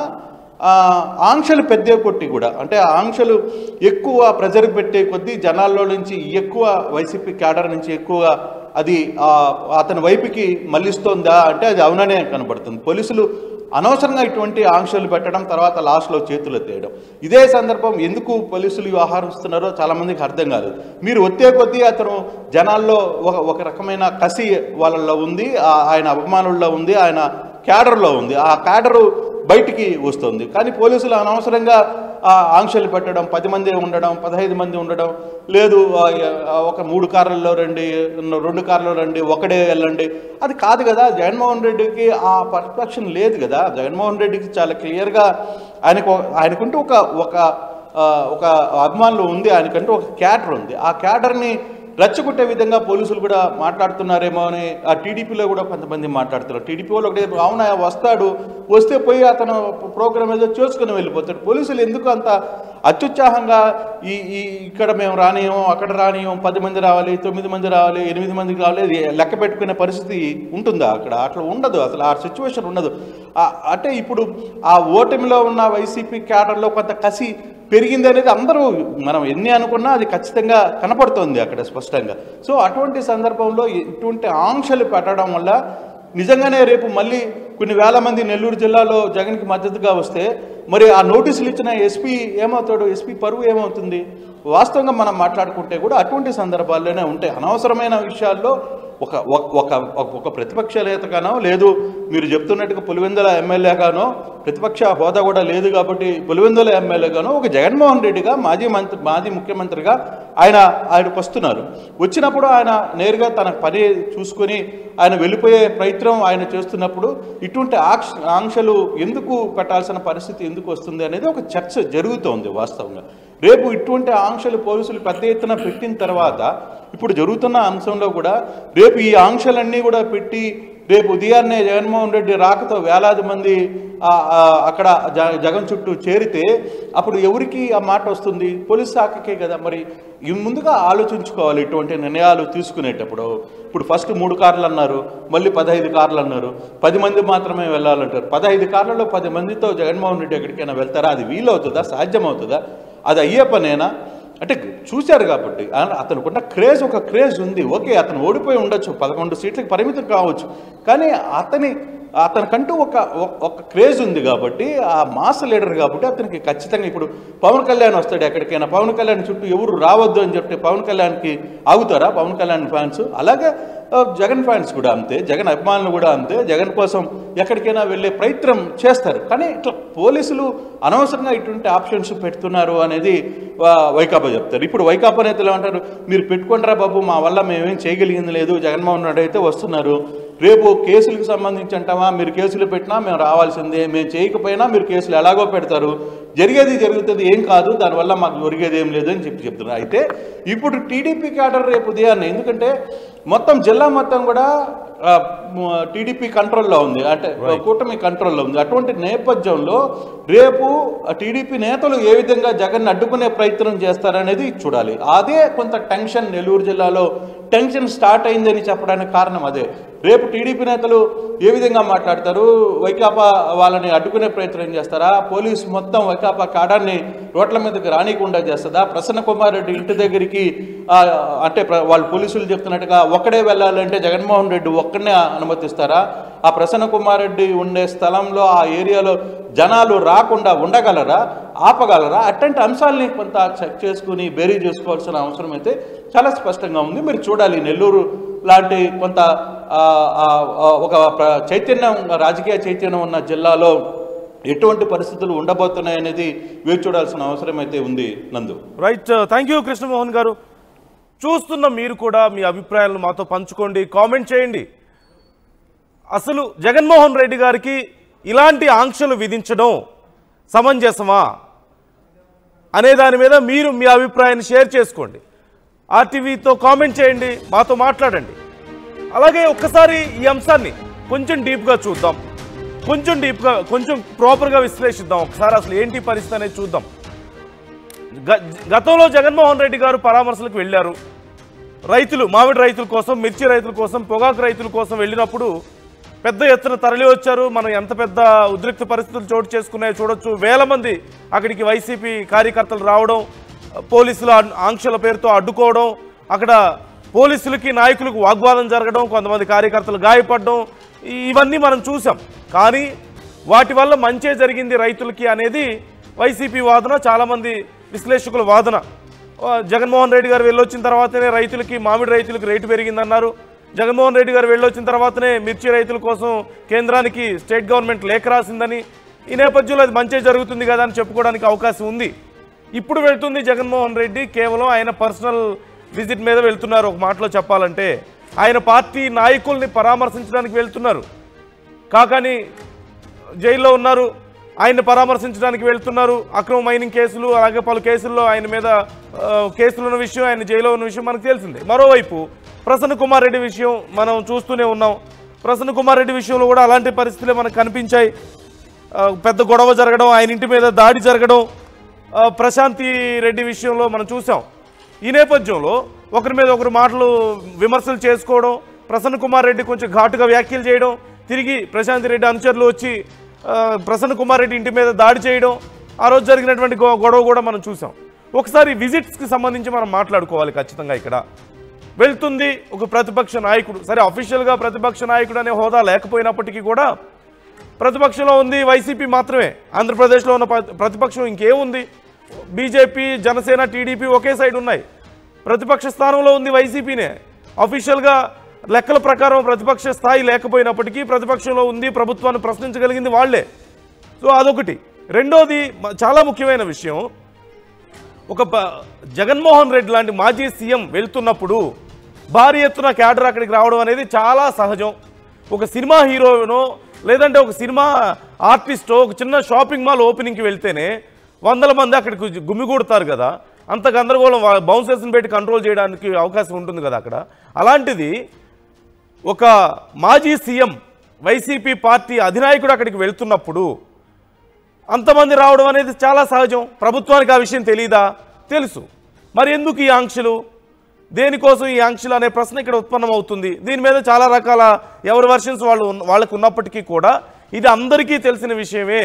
Speaker 2: ఆంక్షలు పెద్ద కొట్టి కూడా అంటే ఆంక్షలు ఎక్కువ ప్రెజర్ పెట్టే కొద్దీ జనాల్లో నుంచి ఎక్కువ వైసీపీ క్యాడర్ నుంచి ఎక్కువ అది అతని వైపుకి మళ్ళిస్తోందా అంటే అది అవుననే కనబడుతుంది. పోలీసులు అనవసరంగా ఇటువంటి ఆంక్షలు పెట్టడం, తర్వాత లాస్ట్లో చేతులు ఎత్తేయడం. ఇదే సందర్భం ఎందుకు పోలీసులు వ్యవహరిస్తున్నారో చాలామందికి అర్థం కాదు. మీరు వచ్చే కొద్దీ అతను జనాల్లో ఒక రకమైన కసి వాళ్ళల్లో ఉంది, ఆయన అభిమానుల్లో ఉంది, ఆయన క్యాడర్లో ఉంది, ఆ క్యాడరు బయటికి వస్తుంది. కానీ పోలీసులు అనవసరంగా ఆంక్షలు పెట్టడం, 10 మంది ఉండడం, 15 మంది ఉండడం, లేదు ఒక 3 కార్లలో రండి, 2 కార్లలో రండి, ఒకడే వెళ్ళండి, అది కాదు కదా. జగన్మోహన్ రెడ్డికి ఆ పర్ఫెక్షన్ లేదు కదా. జగన్మోహన్ రెడ్డికి చాలా క్లియర్గా ఆయనకుంటూ ఒక అభిమానులు ఉంది, ఆయనకంటూ ఒక క్యాడర్ ఉంది. ఆ క్యాడర్ని రెచ్చగొట్టే విధంగా పోలీసులు కూడా మాట్లాడుతున్నారేమో అని ఆ టీడీపీలో కూడా కొంతమంది మాట్లాడుతున్నారు. టీడీపీ వాళ్ళు ఒకటే అవునా వస్తే పోయి అతను ప్రోగ్రామ్ ఏదో చేసుకుని వెళ్ళిపోతాడు. పోలీసులు ఎందుకు అంత అత్యుత్సాహంగా ఇక్కడ మేము రానియం, అక్కడ రానియం, 10 మంది రావాలి, 9 మంది రావాలి, 8 మందికి రావాలి, లెక్క పెట్టుకునే పరిస్థితి ఉంటుందా అక్కడ? అట్లా ఉండదు, అసలు ఆ సిచ్యువేషన్ ఉండదు. అంటే ఇప్పుడు ఆ ఓటమిలో ఉన్న వైసీపీ క్యాడర్లో కొంత కసి పెరిగింది అనేది అందరూ మనం ఎన్ని అనుకున్నా అది ఖచ్చితంగా కనపడుతోంది అక్కడ స్పష్టంగా. సో అటువంటి సందర్భంలో ఇటువంటి ఆంక్షలు పెట్టడం వల్ల నిజంగానే రేపు మళ్ళీ కొన్ని వేల మంది నెల్లూరు జిల్లాలో జగన్కి మద్దతుగా వస్తే మరి ఆ నోటీసులు ఇచ్చిన ఎస్పీ ఏమవుతాడు, ఎస్పీ పరువు ఏమవుతుంది? వాస్తవంగా మనం మాట్లాడుకుంటే కూడా అటువంటి సందర్భాల్లోనే ఉంటాయి. అనవసరమైన విషయాల్లో ఒక ప్రతిపక్ష నేతగానో, లేదు మీరు చెప్తున్నట్టుగా పులివెందుల ఎమ్మెల్యేగానో, ప్రతిపక్ష హోదా కూడా లేదు కాబట్టి పులివెందుల ఎమ్మెల్యేగానో, ఒక జగన్మోహన్ రెడ్డిగా మాజీ ముఖ్యమంత్రిగా ఆయనకు వస్తున్నారు. వచ్చినప్పుడు ఆయన నేరుగా తన పని చూసుకొని ఆయన వెళ్ళిపోయే ప్రయత్నం ఆయన చేస్తున్నప్పుడు ఇటువంటి ఆంక్షలు ఎందుకు పెట్టాల్సిన పరిస్థితి ఎందుకు వస్తుంది అనేది ఒక చర్చ జరుగుతోంది వాస్తవంగా. రేపు ఇటువంటి ఆంక్షలు పోలీసులు పెద్ద ఎత్తున పెట్టిన తర్వాత ఇప్పుడు జరుగుతున్న అంశంలో కూడా రేపు ఈ ఆంక్షలన్నీ కూడా పెట్టి రేపు ఉదయాన్నే జగన్మోహన్ రెడ్డి రాకతో వేలాది మంది అక్కడ జగన్ చుట్టూ చేరితే అప్పుడు ఎవరికి ఆ మాట వస్తుంది? పోలీస్ శాఖకే కదా. మరి ముందుగా ఆలోచించుకోవాలి ఇటువంటి నిర్ణయాలు తీసుకునేటప్పుడు. ఇప్పుడు ఫస్ట్ 3 కార్లు అన్నారు, మళ్ళీ 15 కార్లు అన్నారు, 10 మంది మాత్రమే వెళ్ళాలంటారు. 15 కార్లలో 10 మందితో జగన్మోహన్ రెడ్డి ఎక్కడికైనా వెళ్తారా? అది వీలవుతుందా? సాధ్యమవుతుందా? అది అయ్యే పనేనా? అంటే చూశారు కాబట్టి అతనుకున్న క్రేజ్, ఒక క్రేజ్ ఉంది. ఓకే, అతను ఓడిపోయి ఉండొచ్చు, 11 సీట్లకు పరిమితం కావచ్చు, కానీ అతనికంటూ ఒక క్రేజ్ ఉంది కాబట్టి, ఆ మాస్ లీడర్ కాబట్టి అతనికి ఖచ్చితంగా ఇప్పుడు పవన్ కళ్యాణ్ వస్తాడు ఎక్కడికైనా, పవన్ కళ్యాణ్ చుట్టూ ఎవరు రావద్దు అని చెప్పి పవన్ కళ్యాణ్కి ఆగుతారా పవన్ కళ్యాణ్ ఫ్యాన్స్? అలాగే జగన్ ఫ్యాన్స్ కూడా అంతే, జగన్ అభిమానులు కూడా అంతే, జగన్ కోసం ఎక్కడికైనా వెళ్ళే ప్రయత్నం చేస్తారు. కానీ ఇట్లా పోలీసులు అనవసరంగా ఇటువంటి ఆప్షన్స్ పెడుతున్నారు అనేది వైకాపా చెప్తారు. ఇప్పుడు వైకాపా నేతలు ఏమంటారు? మీరు పెట్టుకుంటారా బాబు, మా వల్ల మేమేం చేయగలిగింది లేదు, జగన్మోహన్ రెడ్డి అయితే వస్తున్నారు, రేపు కేసులకు సంబంధించి అంటామా, మీరు కేసులు పెట్టినా మేము రావాల్సిందే, మేము చేయకపోయినా మీరు కేసులు ఎలాగో పెడతారు, జరిగేది జరుగుతుంది, ఏం కాదు, దానివల్ల మాకు జరిగేది ఏం లేదు అని చెప్తున్నారు. అయితే ఇప్పుడు టీడీపీ క్యాడర్ రేపు ఉదయాన్నే, ఎందుకంటే మొత్తం జిల్లా మొత్తం కూడా టీడీపీ కంట్రోల్లో ఉంది, అంటే కూటమి కంట్రోల్లో ఉంది. అటువంటి నేపథ్యంలో రేపు టీడీపీ నేతలు ఏ విధంగా జగన్ అడ్డుకునే ప్రయత్నం చేస్తారనేది చూడాలి. అదే కొంత టెన్షన్, నెల్లూరు జిల్లాలో టెన్షన్ స్టార్ట్ అయిందని చెప్పడానికి కారణం అదే. రేపు టీడీపీ నేతలు ఏ విధంగా మాట్లాడతారు? వైకాపా వాళ్ళని అడ్డుకునే ప్రయత్నం చేస్తారా? పోలీసు మొత్తం వైకాపా కాడాన్ని రోడ్ల మీదకి రానికుండా చేస్తుందా? ప్రసన్న కుమార్ రెడ్డి ఇంటి దగ్గరికి అంటే వాళ్ళు పోలీసులు చెప్తున్నట్టుగా ఒక్కడే వెళ్ళాలంటే జగన్మోహన్ రెడ్డి ఒక్కడనే అనుమతిస్తారా? ఆ ప్రసన్న కుమార్ రెడ్డి ఉండే స్థలంలో, ఆ ఏరియాలో జనాలు రాకుండా ఉండగలరా, ఆపగలరా? అట్లాంటి అంశాలని కొంత చెక్ చేసుకుని బేరీ చేసుకోవాల్సిన అవసరం అయితే చాలా స్పష్టంగా ఉంది. మీరు చూడాలి, నెల్లూరు లాంటి కొంత ఒక చైతన్యం, రాజకీయ చైతన్యం ఉన్న జిల్లాలో ఎటువంటి పరిస్థితులు ఉండబోతున్నాయనేది వేచి చూడాల్సిన అవసరం అయితే ఉంది. నందు,
Speaker 1: రైట్, థ్యాంక్ యూ కృష్ణమోహన్ గారు. చూస్తున్న మీరు కూడా మీ అభిప్రాయాలను మాతో పంచుకోండి, కామెంట్ చేయండి. అసలు జగన్మోహన్ రెడ్డి గారికి ఇలాంటి ఆంక్షలు విధించడం సమంజసమా అనే దాని మీద మీరు మీ అభిప్రాయాన్ని షేర్ చేసుకోండి. ఆర్టీవీతో కామెంట్ చేయండి, మాతో మాట్లాడండి. అలాగే ఒక్కసారి ఈ అంశాన్ని కొంచెం డీప్గా చూద్దాం, కొంచెం ప్రాపర్గా విశ్లేషిద్దాం. ఒకసారి అసలు ఏంటి పరిస్థితి అనేది చూద్దాం. గతంలో జగన్మోహన్ రెడ్డి గారు పరామర్శలకు వెళ్ళారు. రైతులు, మామిడి రైతుల కోసం, మిర్చి రైతుల కోసం, పొగాకు రైతుల కోసం వెళ్ళినప్పుడు పెద్ద ఎత్తున తరలి వచ్చారు. మనం ఎంత పెద్ద ఉద్రిక్త పరిస్థితులు చోటు చేసుకున్నాయో చూడొచ్చు. వేల మంది అక్కడికి వైసీపీ కార్యకర్తలు రావడం, పోలీసుల ఆంక్షల పేరుతో అడ్డుకోవడం, అక్కడ పోలీసులకి నాయకులకు వాగ్వాదం జరగడం, కొంతమంది కార్యకర్తలు గాయపడడం, ఇవన్నీ మనం చూసాం. కానీ వాటి వల్ల మంచే జరిగింది రైతులకి అనేది వైసీపీ వాదన, చాలామంది విశ్లేషకుల వాదన. జగన్మోహన్ రెడ్డి గారు వెళ్ళొచ్చిన తర్వాతనే రైతులకి, మామిడి రైతులకు రేటు పెరిగిందన్నారు. జగన్మోహన్ రెడ్డి గారు వెళ్ళొచ్చిన తర్వాతనే మిర్చి రైతుల కోసం కేంద్రానికి స్టేట్ గవర్నమెంట్ లేఖ రాసిందని, ఈ నేపథ్యంలో అది మంచే జరుగుతుంది కదా అని చెప్పుకోవడానికి అవకాశం ఉంది. ఇప్పుడు వెళ్తుంది జగన్మోహన్ రెడ్డి కేవలం ఆయన పర్సనల్ విజిట్ మీద వెళ్తున్నారు. ఒక మాటలో చెప్పాలంటే ఆయన పార్టీ నాయకుల్ని పరామర్శించడానికి వెళ్తున్నారు. కాకాని జైల్లో ఉన్నారు, ఆయన్ని పరామర్శించడానికి వెళ్తున్నారు. అక్రమ మైనింగ్ కేసులు, అలాగే పలు కేసుల్లో ఆయన మీద కేసులు ఉన్న విషయం, ఆయన జైల్లో ఉన్న విషయం మనకు తెలిసిందే. మరోవైపు ప్రసన్న కుమార్ రెడ్డి విషయం మనం చూస్తూనే ఉన్నాం. ప్రసన్న కుమార్ రెడ్డి విషయంలో కూడా అలాంటి పరిస్థితులే మనకు కనిపించాయి. పెద్ద గొడవ జరగడం, ఆయన ఇంటి మీద దాడి జరగడం, ప్రశాంతి రెడ్డి విషయంలో మనం చూసాం. ఈ నేపథ్యంలో ఒకరి మీద ఒకరు మాటలు, విమర్శలు చేసుకోవడం, ప్రసన్న కుమార్ రెడ్డి కొంచెం ఘాటుగా వ్యాఖ్యలు చేయడం, తిరిగి ప్రశాంతి రెడ్డి అనుచరులు వచ్చి ప్రసన్న కుమార్ రెడ్డి ఇంటి మీద దాడి చేయడం, ఆ రోజు జరిగినటువంటి గొడవ కూడా మనం చూసాం. ఒకసారి విజిట్స్కి సంబంధించి మనం మాట్లాడుకోవాలి ఖచ్చితంగా. ఇక్కడ వెళ్తుంది ఒక ప్రతిపక్ష నాయకుడు, సరే అఫీషియల్గా ప్రతిపక్ష నాయకుడు అనే హోదా లేకపోయినప్పటికీ కూడా ప్రతిపక్షంలో ఉంది వైసీపీ మాత్రమే. ఆంధ్రప్రదేశ్లో ఉన్న ప్రతిపక్షం ఇంకేముంది? బీజేపీ, జనసేన, టీడీపీ ఒకే సైడ్ ఉన్నాయి. ప్రతిపక్ష స్థానంలో ఉంది వైసీపీనే. అఫీషియల్గా లెక్కల ప్రకారం ప్రతిపక్ష స్థాయి లేకపోయినప్పటికీ ప్రతిపక్షంలో ఉంది, ప్రభుత్వాన్ని ప్రశ్నించగలిగింది వాళ్లే. సో అదొకటి. రెండోది చాలా ముఖ్యమైన విషయం, ఒక జగన్మోహన్ రెడ్డి లాంటి మాజీ సీఎం వెళ్తున్నప్పుడు భారీ ఎత్తున క్యాడర్ అక్కడికి రావడం అనేది చాలా సహజం. ఒక సినిమా హీరోనో లేదంటే ఒక సినిమా ఆర్టిస్టో ఒక చిన్న షాపింగ్ మాల్ ఓపెనింగ్కి వెళ్తేనే 100 మంది అక్కడికి గుమిగూడతారు కదా. అంత గందరగోళం బౌన్సర్స్ని పెట్టి కంట్రోల్ చేయడానికి అవకాశం ఉంటుంది కదా అక్కడ. అలాంటిది ఒక మాజీ సీఎం వైసీపీ పార్టీ అధినాయకుడు అక్కడికి వెళ్తున్నప్పుడు అంతమంది రావడం అనేది చాలా సహజం. ప్రభుత్వానికి ఆ విషయం తెలీదా? తెలుసు. మరి ఎందుకు ఈ ఆంక్షలు, దేనికోసం ఈ ఆంక్షలు అనే ప్రశ్న ఇక్కడ ఉత్పన్నమవుతుంది. దీని మీద చాలా రకాల ఎవరి వర్షన్స్ వాళ్ళకు ఉన్నప్పటికీ కూడా ఇది అందరికీ తెలిసిన విషయమే.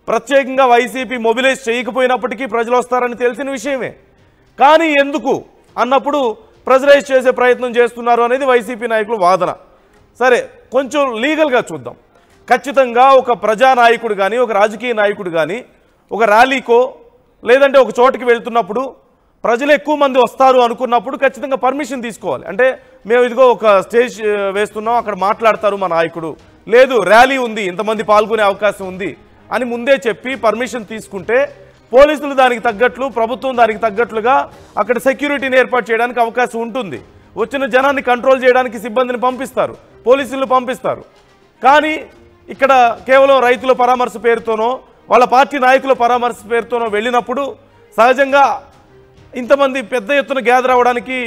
Speaker 1: ప్రత్యేకంగా వైసీపీ మొబిలైజ్ చేయకపోయినప్పటికీ ప్రజలు వస్తారని తెలిసిన విషయమే. కానీ ఎందుకు అన్నప్పుడు ప్రెజరైజ్ చేసే ప్రయత్నం చేస్తున్నారు అనేది వైసీపీ నాయకుల వాదన. సరే, కొంచెం లీగల్గా చూద్దాం. ఖచ్చితంగా ఒక ప్రజానాయకుడు కానీ ఒక రాజకీయ నాయకుడు కానీ ఒక ర్యాలీకో లేదంటే ఒక చోటుకి వెళ్తున్నప్పుడు ప్రజలు ఎక్కువ మంది వస్తారు అనుకున్నప్పుడు ఖచ్చితంగా పర్మిషన్ తీసుకోవాలి. అంటే మేము ఇదిగో ఒక స్టేజ్ వేస్తున్నాం, అక్కడ మాట్లాడతారు మా నాయకుడు, లేదు ర్యాలీ ఉంది, ఇంతమంది పాల్గొనే అవకాశం ఉంది అని ముందే చెప్పి పర్మిషన్ తీసుకుంటే పోలీసులు దానికి తగ్గట్లు, ప్రభుత్వం దానికి తగ్గట్లుగా అక్కడ సెక్యూరిటీని ఏర్పాటు చేయడానికి అవకాశం ఉంటుంది. వచ్చిన జనాన్ని కంట్రోల్ చేయడానికి సిబ్బందిని పంపిస్తారు, పోలీసులు పంపిస్తారు. కానీ ఇక్కడ కేవలం రైతుల పరామర్శ పేరుతోనో వాళ్ళ పార్టీ నాయకుల పరామర్శ పేరుతోనో వెళ్ళినప్పుడు సహజంగా ఇంతమంది పెద్ద ఎత్తున గ్యాదర్ అవ్వడానికి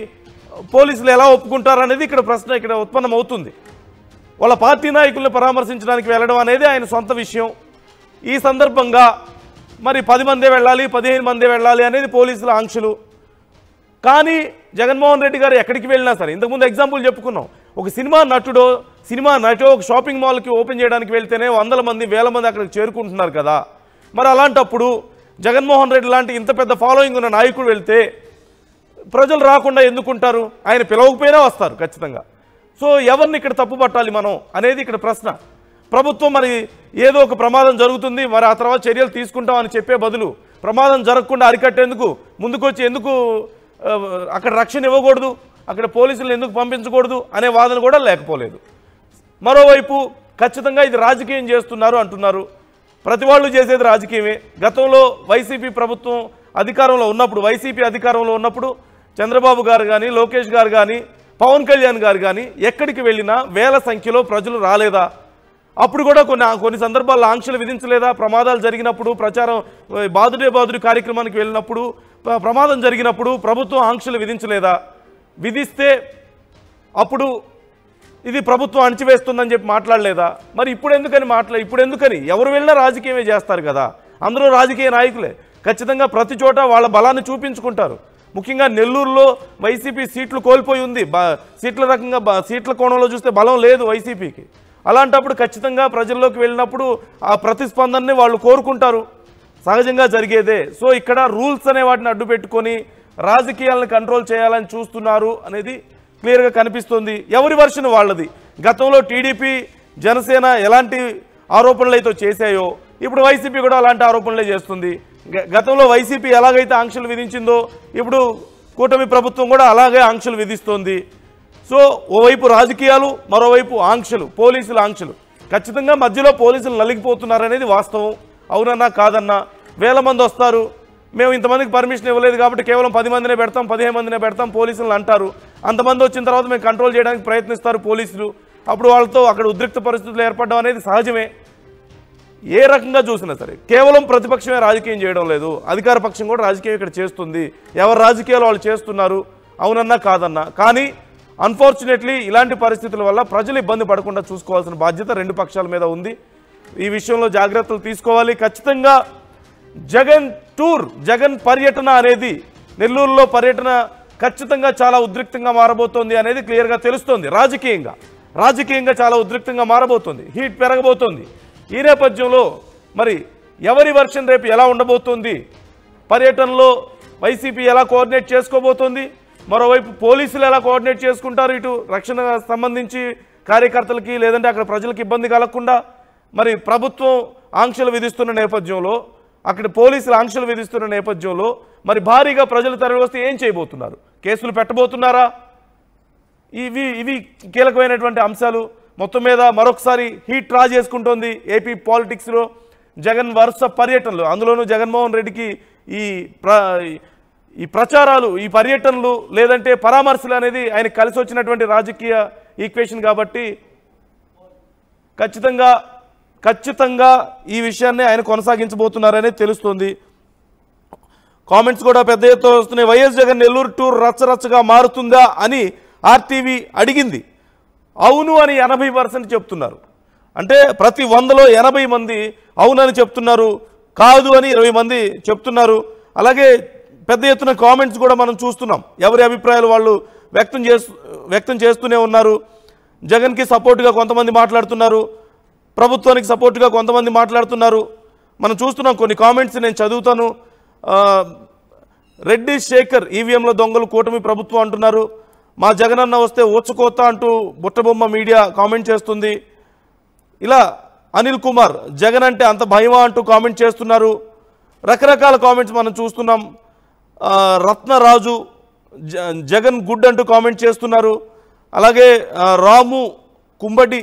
Speaker 1: పోలీసులు ఎలా ఒప్పుకుంటారనేది ఇక్కడ ప్రశ్న ఇక్కడ ఉత్పన్నమవుతుంది. వాళ్ళ పార్టీ నాయకులను పరామర్శించడానికి వెళ్ళడం అనేది ఆయన సొంత విషయం. ఈ సందర్భంగా మరి 10 మందే వెళ్ళాలి, 15 మందే వెళ్ళాలి అనేది పోలీసుల ఆంక్షలు. కానీ జగన్మోహన్ రెడ్డి గారు ఎక్కడికి వెళ్ళినా సరే, ఇంతకుముందు ఎగ్జాంపుల్ చెప్పుకున్నాం, ఒక సినిమా నటో ఒక షాపింగ్ మాల్కి ఓపెన్ చేయడానికి వెళ్తేనే 100 మంది 1000 మంది అక్కడికి చేరుకుంటున్నారు కదా. మరి అలాంటప్పుడు జగన్మోహన్ రెడ్డి లాంటి ఇంత పెద్ద ఫాలోయింగ్ ఉన్న నాయకుడు వెళ్తే ప్రజలు రాకుండా ఎందుకుంటారు? ఆయన పిలవకపోయినా వస్తారు ఖచ్చితంగా. సో ఎవరిని ఇక్కడ తప్పు పట్టాలి మనం అనేది ఇక్కడ ప్రశ్న. ప్రభుత్వం మరి ఏదో ఒక ప్రమాదం జరుగుతుంది, మరి ఆ తర్వాత చర్యలు తీసుకుంటామని చెప్పే బదులు ప్రమాదం జరగకుండా అరికట్టేందుకు ముందుకొచ్చి ఎందుకు అక్కడ రక్షణ ఇవ్వకూడదు, అక్కడ పోలీసులను ఎందుకు పంపించకూడదు అనే వాదన కూడా లేకపోలేదు. మరోవైపు ఖచ్చితంగా ఇది రాజకీయం చేస్తున్నారు అంటున్నారు. ప్రతి వాళ్ళు చేసేది రాజకీయమే. గతంలో వైసీపీ ప్రభుత్వం అధికారంలో ఉన్నప్పుడు, వైసీపీ అధికారంలో ఉన్నప్పుడు చంద్రబాబు గారు కానీ, లోకేష్ గారు కానీ, పవన్ కళ్యాణ్ గారు కానీ ఎక్కడికి వెళ్ళినా వేల సంఖ్యలో ప్రజలు రాలేదా? అప్పుడు కూడా కొన్ని సందర్భాల్లో ఆంక్షలు విధించలేదా? ప్రమాదాలు జరిగినప్పుడు, ప్రచారం బాదుడే కార్యక్రమానికి వెళ్ళినప్పుడు, ప్రమాదం జరిగినప్పుడు ప్రభుత్వం ఆంక్షలు విధించలేదా? విధిస్తే అప్పుడు ఇది ప్రభుత్వం అణచివేస్తుందని చెప్పి మాట్లాడలేదా? మరి ఇప్పుడు ఎందుకని ఎవరు వెళ్ళినా రాజకీయమే చేస్తారు కదా. అందరూ రాజకీయ నాయకులే. ఖచ్చితంగా ప్రతి చోట వాళ్ళ బలాన్ని చూపించుకుంటారు. ముఖ్యంగా నెల్లూరులో వైసీపీ సీట్లు కోల్పోయి ఉంది. సీట్ల కోణంలో చూస్తే బలం లేదు వైసీపీకి. అలాంటప్పుడు ఖచ్చితంగా ప్రజల్లోకి వెళ్ళినప్పుడు ఆ ప్రతిస్పందనని వాళ్ళు కోరుకుంటారు, సహజంగా జరిగేదే. సో ఇక్కడ రూల్స్ అనే వాటిని అడ్డు పెట్టుకొని రాజకీయాలను కంట్రోల్ చేయాలని చూస్తున్నారు అనేది క్లియర్గా కనిపిస్తుంది. ఎవరి వర్షన్ వాళ్ళది. గతంలో టీడీపీ, జనసేన ఎలాంటి ఆరోపణలు అయితే చేశాయో ఇప్పుడు వైసీపీ కూడా అలాంటి ఆరోపణలే చేస్తుంది. గతంలో వైసీపీ ఎలాగైతే ఆంక్షలు విధించిందో ఇప్పుడు కూటమి ప్రభుత్వం కూడా అలాగే ఆంక్షలు విధిస్తోంది. సో ఓవైపు రాజకీయాలు, మరోవైపు ఆంక్షలు, పోలీసుల ఆంక్షలు. ఖచ్చితంగా మధ్యలో పోలీసులు నలిగిపోతున్నారనేది వాస్తవం. అవునన్నా కాదన్నా, 1000 మంది వస్తారు, మేము ఇంతమందికి పర్మిషన్ ఇవ్వలేదు కాబట్టి కేవలం 10 మందినే పెడతాం, 15 మందినే పెడతాం పోలీసులు అంటారు. అంతమంది వచ్చిన తర్వాత మేము కంట్రోల్ చేయడానికి ప్రయత్నిస్తారు పోలీసులు. అప్పుడు వాళ్ళతో అక్కడ ఉద్రిక్త పరిస్థితులు ఏర్పడడం అనేది సహజమే. ఏ రకంగా చూసినా సరే కేవలం ప్రతిపక్షమే రాజకీయం చేయడం లేదు, అధికార పక్షం కూడా రాజకీయం ఇక్కడ చేస్తుంది. ఎవరు రాజకీయాలు వాళ్ళు చేస్తున్నారు, అవునన్నా కాదన్నా. కానీ అన్ఫార్చునేట్లీ ఇలాంటి పరిస్థితుల వల్ల ప్రజలు ఇబ్బంది పడకుండా చూసుకోవాల్సిన బాధ్యత 2 పక్షాల మీద ఉంది. ఈ విషయంలో జాగ్రత్తలు తీసుకోవాలి. ఖచ్చితంగా జగన్ టూర్, జగన్ పర్యటన అనేది, నెల్లూరులో పర్యటన ఖచ్చితంగా చాలా ఉద్రిక్తంగా మారబోతోంది అనేది క్లియర్గా తెలుస్తోంది. రాజకీయంగా చాలా ఉద్రిక్తంగా మారబోతోంది, హీట్ పెరగబోతోంది. ఈ నేపథ్యంలో మరి ఎవరి వర్షన్ రేపు ఎలా ఉండబోతోంది, పర్యటనలో వైసీపీ ఎలా కోఆర్డినేట్ చేసుకోబోతోంది, మరోవైపు పోలీసులు ఎలా కోఆర్డినేట్ చేసుకుంటారు, ఇటు రక్షణ సంబంధించి కార్యకర్తలకి లేదంటే అక్కడ ప్రజలకు ఇబ్బంది కలగకుండా, మరి ప్రభుత్వం ఆంక్షలు విధిస్తున్న నేపథ్యంలో, అక్కడ పోలీసులు ఆంక్షలు విధిస్తున్న నేపథ్యంలో మరి భారీగా ప్రజలు తరలి వస్తే ఏం చేయబోతున్నారు? కేసులు పెట్టబోతున్నారా? ఇవి కీలకమైనటువంటి అంశాలు. మొత్తం మీద మరొకసారి హీట్ డ్రా చేసుకుంటోంది ఏపీ పాలిటిక్స్లో జగన్ వరుస పర్యటనలు. అందులోనూ జగన్మోహన్ రెడ్డికి ఈ ప్రచారాలు, ఈ పర్యటనలు లేదంటే పరామర్శలు అనేది ఆయన కలిసి వచ్చినటువంటి రాజకీయ ఈక్వేషన్ కాబట్టి ఖచ్చితంగా ఈ విషయాన్ని ఆయన కొనసాగించబోతున్నారనేది తెలుస్తుంది. కామెంట్స్ కూడా పెద్ద ఎత్తున వస్తున్నాయి. వైఎస్ జగన్ నెల్లూరు టూర్ రచ్చరచ్చగా మారుతుందా అని ఆర్టీవీ అడిగింది. అవును అని 80% చెప్తున్నారు. అంటే ప్రతి 100లో 80 మంది అవునని చెప్తున్నారు, కాదు అని 20 మంది చెప్తున్నారు. అలాగే పెద్ద ఎత్తున కామెంట్స్ కూడా మనం చూస్తున్నాం. ఎవరి అభిప్రాయాలు వాళ్ళు వ్యక్తం చేస్తూనే ఉన్నారు. జగన్కి సపోర్ట్గా కొంతమంది మాట్లాడుతున్నారు, ప్రభుత్వానికి సపోర్ట్గా కొంతమంది మాట్లాడుతున్నారు. మనం చూస్తున్నాం కొన్ని కామెంట్స్, నేను చదువుతాను. రెడ్డి శేఖర్ ఈవీఎంలో దొంగలు కూటమి ప్రభుత్వం అంటున్నారు. మా జగనన్న వస్తే ఓచుకోత అంటూ బుట్టబొమ్మ మీడియా కామెంట్ చేస్తుంది. ఇలా అనిల్ కుమార్ జగన్ అంటే అంత భయమా అంటూ కామెంట్ చేస్తున్నారు. రకరకాల కామెంట్స్ మనం చూస్తున్నాం. రత్నరాజు జగన్ గుడ్ అంటూ కామెంట్ చేస్తున్నారు. అలాగే రాము కుంబడి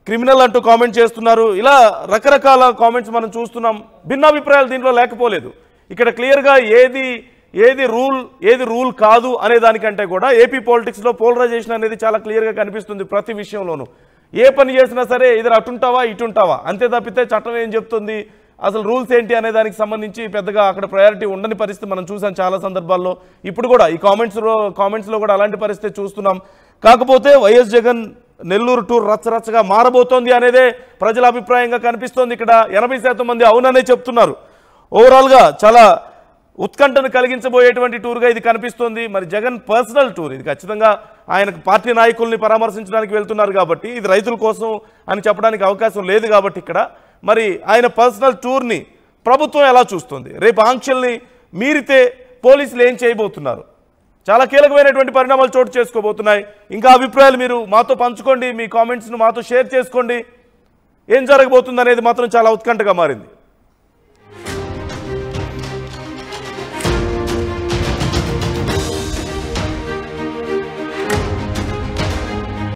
Speaker 1: క్రిమినల్ అంటూ కామెంట్ చేస్తున్నారు. ఇలా రకరకాల కామెంట్స్ మనం చూస్తున్నాం. భిన్నాభిప్రాయాలు దీంట్లో లేకపోలేదు. ఇక్కడ క్లియర్గా ఏది రూల్ కాదు అనే దానికంటే కూడా ఏపీ పాలిటిక్స్లో పోలరైజేషన్ అనేది చాలా క్లియర్గా కనిపిస్తుంది. ప్రతి విషయంలోనూ ఏ పని చేసినా సరే ఇద్దరు అటుంటావా ఇటుంటావా అంతే తప్పితే చట్టం ఏం చెప్తుంది, అసలు రూల్స్ ఏంటి అనే దానికి సంబంధించి పెద్దగా అక్కడ ప్రయారిటీ ఉండని పరిస్థితి మనం చూసాం చాలా సందర్భాల్లో. ఇప్పుడు కూడా ఈ కామెంట్స్లో కూడా అలాంటి పరిస్థితి చూస్తున్నాం. కాకపోతే వైఎస్ జగన్ నెల్లూరు టూర్ రచ్చరచ్చగా మారబోతోంది అనేదే ప్రజల అభిప్రాయంగా కనిపిస్తోంది. ఇక్కడ 80% మంది అవుననే చెప్తున్నారు. ఓవరాల్గా చాలా ఉత్కంఠను కలిగించబోయేటువంటి టూర్గా ఇది కనిపిస్తోంది. మరి జగన్ పర్సనల్ టూర్ ఇది. ఖచ్చితంగా ఆయన పార్టీ నాయకుల్ని పరామర్శించడానికి వెళ్తున్నారు కాబట్టి ఇది రైతుల కోసం అని చెప్పడానికి అవకాశం లేదు. కాబట్టి ఇక్కడ మరి ఆయన పర్సనల్ టూర్ని ప్రభుత్వం ఎలా చూస్తుంది, రేపు ఆంక్షల్ని మీరితే పోలీసులు ఏం చేయబోతున్నారు, చాలా కీలకమైనటువంటి పరిణామాలు చోటు చేసుకోబోతున్నాయి. ఇంకా అభిప్రాయాలు మీరు మాతో పంచుకోండి, మీ కామెంట్స్ను మాతో షేర్ చేసుకోండి. ఏం జరగబోతుంది అనేది మాత్రం చాలా ఉత్కంఠగా మారింది.